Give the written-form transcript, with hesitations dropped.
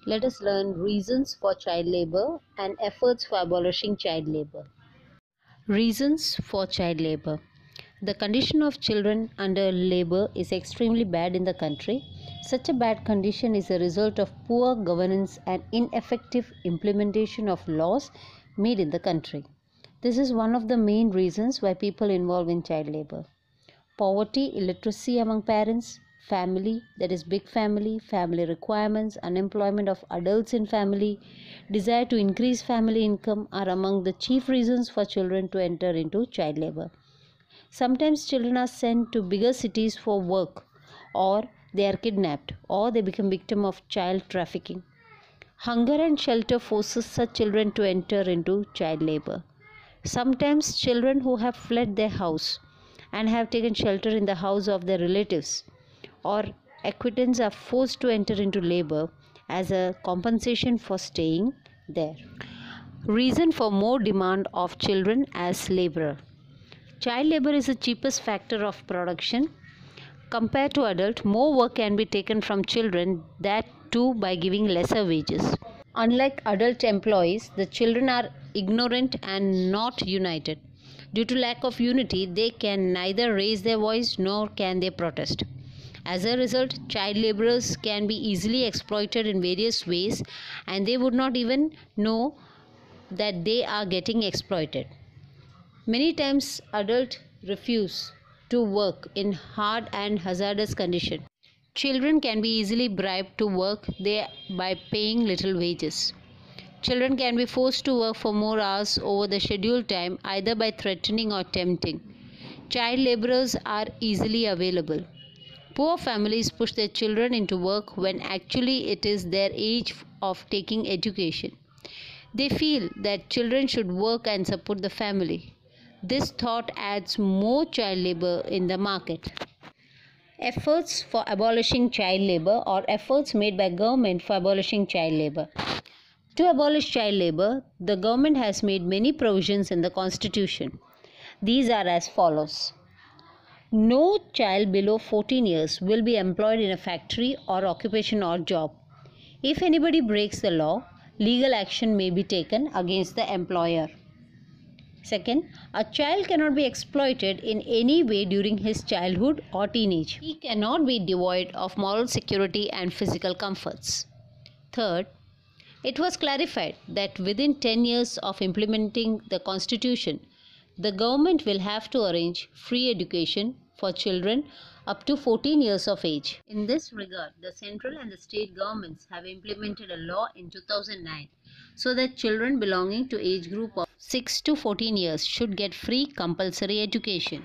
Let us learn reasons for child labor and efforts for abolishing child labor. Reasons for child labor. The condition of children under labor is extremely bad in the country. Such a bad condition is a result of poor governance and ineffective implementation of laws made in the country. This is one of the main reasons why people involved in child labor. Poverty, illiteracy among parents, family, that is big family, family requirements, unemployment of adults in family, desire to increase family income are among the chief reasons for children to enter into child labor. Sometimes children are sent to bigger cities for work, or they are kidnapped, or they become victim of child trafficking. Hunger and shelter forces such children to enter into child labor. Sometimes children who have fled their house and have taken shelter in the house of their relatives or acquaintances are forced to enter into labor as a compensation for staying there. Reason for more demand of children as laborer. Child labor is the cheapest factor of production. Compared to adult, more work can be taken from children, that too by giving lesser wages. Unlike adult employees, the children are ignorant and not united. Due to lack of unity, they can neither raise their voice nor can they protest. As a result, child laborers can be easily exploited in various ways and they would not even know that they are getting exploited. Many times adults refuse to work in hard and hazardous conditions. Children can be easily bribed to work there by paying little wages. Children can be forced to work for more hours over the scheduled time either by threatening or tempting. Child laborers are easily available. Poor families push their children into work when actually it is their age of taking education. They feel that children should work and support the family. This thought adds more child labor in the market. Efforts for abolishing child labor or efforts made by government for abolishing child labor. To abolish child labor, the government has made many provisions in the Constitution. These are as follows. No child below 14 years will be employed in a factory or occupation or job. If anybody breaks the law, legal action may be taken against the employer. Second, a child cannot be exploited in any way during his childhood or teenage. He cannot be devoid of moral security and physical comforts. Third, it was clarified that within 10 years of implementing the Constitution, the government will have to arrange free education for children up to 14 years of age. In this regard, the central and the state governments have implemented a law in 2009 so that children belonging to age group of 6 to 14 years should get free compulsory education.